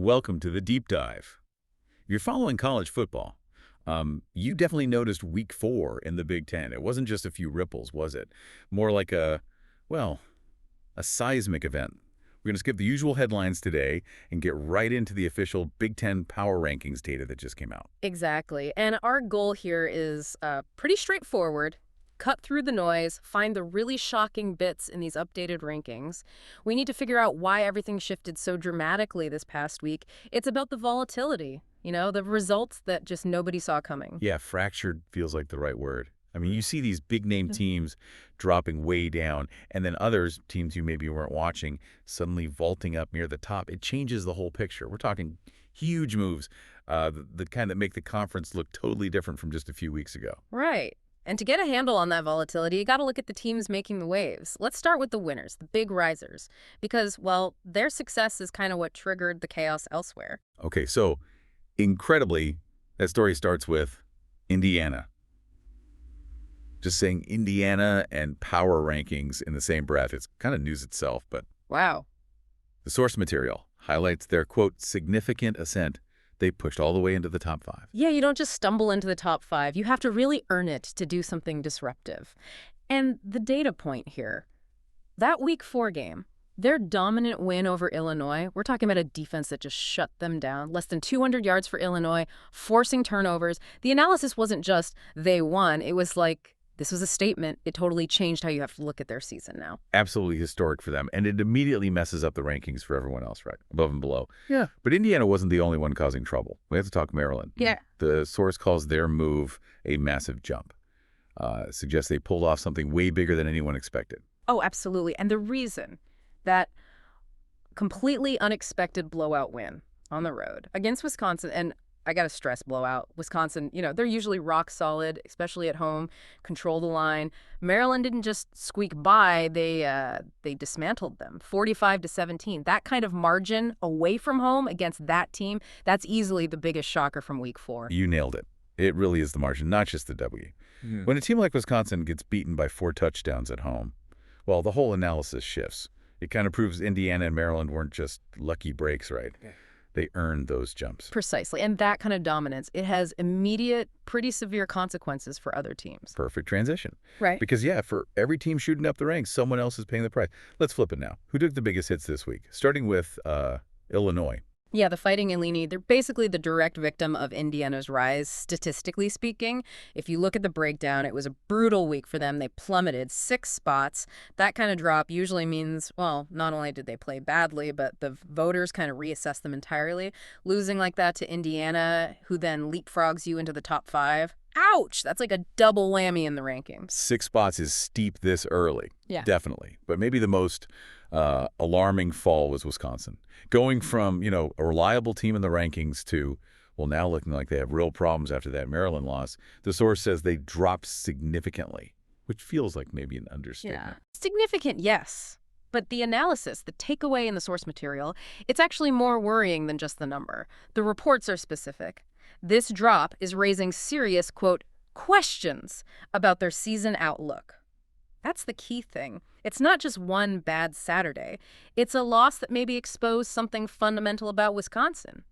Welcome to the deep dive. If you're following college football, you definitely noticed week 4 in the Big Ten. It wasn't just a few ripples, was it? More like well, a seismic event. We're going to skip the usual headlines today and get right into the official Big Ten power rankings data that just came out. Exactly. And our goal here is pretty straightforward. Cut through the noise, find the really shocking bits in these updated rankings. We need to figure out why everything shifted so dramatically this past week. It's about the volatility, the results that just nobody saw coming. Yeah, fractured feels like the right word. I mean, you see these big-name teams dropping way down, and then others, teams you maybe weren't watching, suddenly vaulting up near the top. It changes the whole picture. We're talking huge moves, the kind that make the conference look totally different from just a few weeks ago. Right. And to get a handle on that volatility, you got to look at the teams making the waves. Let's start with the winners, the big risers, because, well, their success is kind of what triggered the chaos elsewhere. Okay, so incredibly, that story starts with Indiana. Just saying Indiana and power rankings in the same breath, it's kind of news itself, but Wow. the source material highlights their, quote, significant ascent. They pushed all the way into the top 5. Yeah, you don't just stumble into the top 5. You have to really earn it to do something disruptive. And the data point here, that week 4 game, their dominant win over Illinois, we're talking about a defense that just shut them down. Less than 200 yards for Illinois, forcing turnovers. The analysis wasn't just they won. It was like, this was a statement. It totally changed how you have to look at their season now. Absolutely historic for them, and it immediately messes up the rankings for everyone else, right, above and below. Yeah. But Indiana wasn't the only one causing trouble. We have to talk Maryland. Yeah. The source calls their move a massive jump. Suggests they pulled off something way bigger than anyone expected. Oh, absolutely. And the reason that completely unexpected blowout win on the road against Wisconsin, and I got to stress blowout. Wisconsin, they're usually rock solid, especially at home, control the line. Maryland didn't just squeak by. They dismantled them, 45-17. That kind of margin away from home against that team, that's easily the biggest shocker from week 4. You nailed it. It really is the margin, not just the W. Yeah. When a team like Wisconsin gets beaten by 4 touchdowns at home, well, the whole analysis shifts. It kind of proves Indiana and Maryland weren't just lucky breaks, right? Okay. They earned those jumps. Precisely. And that kind of dominance, it has immediate, pretty severe consequences for other teams. Perfect transition. Right. Because, yeah, for every team shooting up the ranks, someone else is paying the price. Let's flip it now. Who took the biggest hits this week? Starting with Illinois. Yeah, the Fighting Illini, they're basically the direct victim of Indiana's rise, statistically speaking. If you look at the breakdown, it was a brutal week for them. They plummeted 6 spots. That kind of drop usually means, well, not only did they play badly, but the voters kind of reassess them entirely. Losing like that to Indiana, who then leapfrogs you into the top 5. Ouch! That's like a double whammy in the rankings. 6 spots is steep this early. Yeah. Definitely. But maybe the most alarming fall was Wisconsin. Going from, a reliable team in the rankings to, well, now looking like they have real problems after that Maryland loss. The source says they dropped significantly, which feels like maybe an understatement. Yeah. Significant, yes. But the analysis, the takeaway in the source material, it's actually more worrying than just the number. The reports are specific. This drop is raising serious, quote, questions about their season outlook. That's the key thing. It's not just one bad Saturday. It's a loss that maybe exposed something fundamental about Wisconsin.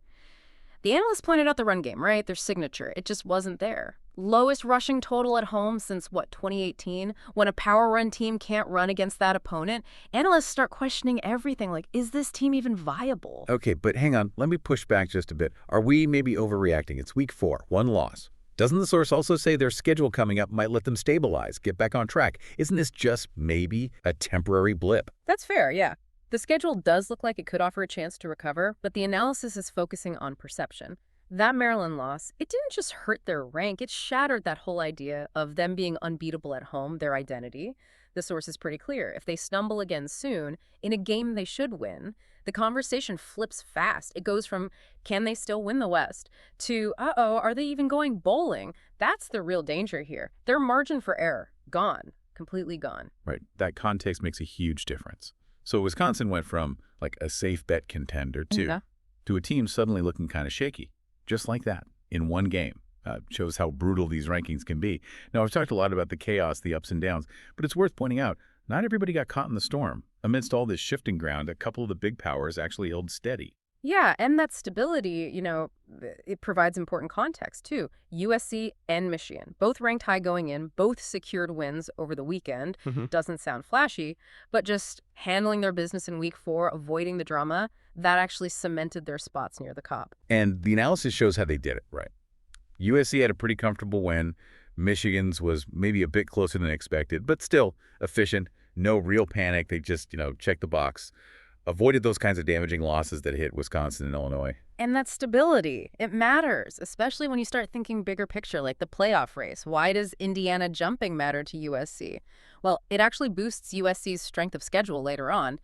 The analysts pointed out the run game, right? Their signature. It just wasn't there. Lowest rushing total at home since, 2018? When a power run team can't run against that opponent, analysts start questioning everything like, is this team even viable? Okay, but hang on. Let me push back just a bit. Are we maybe overreacting? It's week 4, 1 loss. Doesn't the source also say their schedule coming up might let them stabilize, get back on track? Isn't this just maybe a temporary blip? That's fair, yeah. The schedule does look like it could offer a chance to recover, but the analysis is focusing on perception. That Maryland loss, it didn't just hurt their rank, it shattered that whole idea of them being unbeatable at home, their identity. The source is pretty clear. If they stumble again soon, in a game they should win, the conversation flips fast. It goes from, can they still win the West, to, uh-oh, are they even going bowling? That's the real danger here. Their margin for error, gone, completely gone. Right. That context makes a huge difference. So Wisconsin went from, like, a safe bet contender to a team suddenly looking kind of shaky, just like that, in one game. Shows how brutal these rankings can be. Now, I've talked a lot about the chaos, the ups and downs, but it's worth pointing out, not everybody got caught in the storm. Amidst all this shifting ground, a couple of the big powers actually held steady. Yeah, and that stability, it provides important context too. USC and Michigan, both ranked high going in, both secured wins over the weekend. Hmm. Doesn't sound flashy, but just handling their business in week 4, avoiding the drama, that actually cemented their spots near the top. And the analysis shows how they did it, right? USC had a pretty comfortable win. Michigan's was maybe a bit closer than expected, but still efficient. No real panic. They just, checked the box. Avoided those kinds of damaging losses that hit Wisconsin and Illinois. And that stability, it matters, especially when you start thinking bigger picture, like the playoff race. Why does Indiana jumping matter to USC? Well, it actually boosts USC's strength of schedule later on.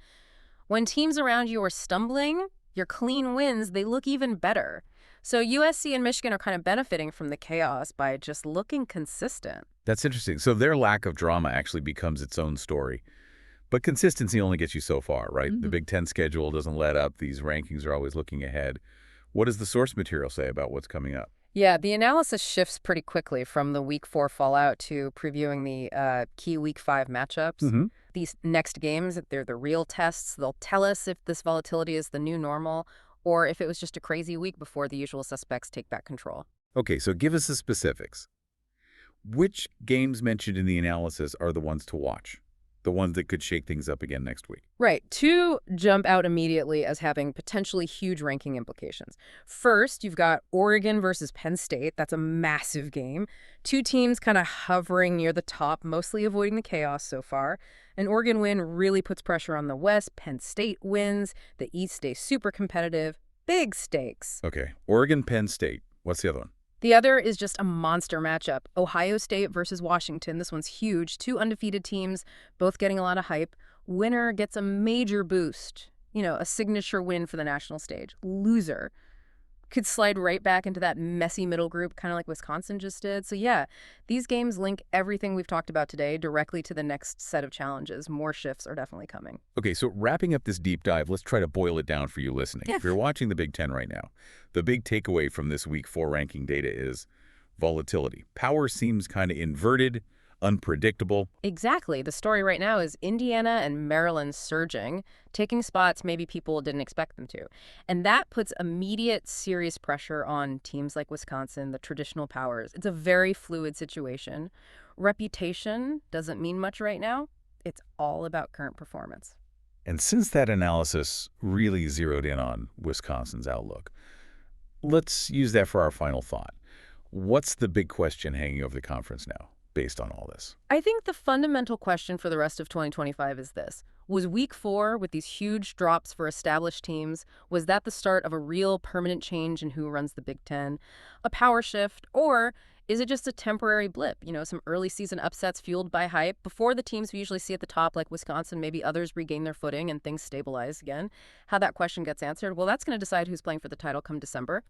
When teams around you are stumbling, your clean wins, they look even better. So USC and Michigan are kind of benefiting from the chaos by just looking consistent. That's interesting. So their lack of drama actually becomes its own story. But consistency only gets you so far, right? The Big Ten schedule doesn't let up. These rankings are always looking ahead. What does the source material say about what's coming up? Yeah, the analysis shifts pretty quickly from the week 4 fallout to previewing the key week 5 matchups. These next games, they're the real tests. They'll tell us if this volatility is the new normal or if it was just a crazy week before the usual suspects take back control. Okay, so give us the specifics. Which games mentioned in the analysis are the ones to watch? The ones that could shake things up again next week? Right. 2 jump out immediately as having potentially huge ranking implications. First, you've got Oregon versus Penn State. That's a massive game. 2 teams kind of hovering near the top, mostly avoiding the chaos so far. An Oregon win really puts pressure on the West. Penn State wins. The East stays super competitive. Big stakes. Okay, Oregon, Penn State. What's the other one? The other is just a monster matchup. Ohio State versus Washington. This one's huge. 2 undefeated teams, both getting a lot of hype. Winner gets a major boost, a signature win for the national stage. Loser could slide right back into that messy middle group, kind of like Wisconsin just did. So yeah, these games link everything we've talked about today directly to the next set of challenges. More shifts are definitely coming. Okay, so wrapping up this deep dive, let's try to boil it down for you listening. Yeah. If you're watching the Big Ten right now, the big takeaway from this week 4 ranking data is volatility. Power seems kind of inverted, unpredictable. Exactly. The story right now is Indiana and Maryland surging, taking spots maybe people didn't expect them to. And that puts immediate serious pressure on teams like Wisconsin, the traditional powers. It's a very fluid situation. Reputation doesn't mean much right now. It's all about current performance. And since that analysis really zeroed in on Wisconsin's outlook, let's use that for our final thought. What's the big question hanging over the conference now, based on all this? I think the fundamental question for the rest of 2025 is this. Was week 4, with these huge drops for established teams, was that the start of a real permanent change in who runs the Big Ten? A power shift? Or is it just a temporary blip? Some early season upsets fueled by hype before the teams we usually see at the top, like Wisconsin, maybe others regain their footing and things stabilize again. How that question gets answered, well, that's going to decide who's playing for the title come December.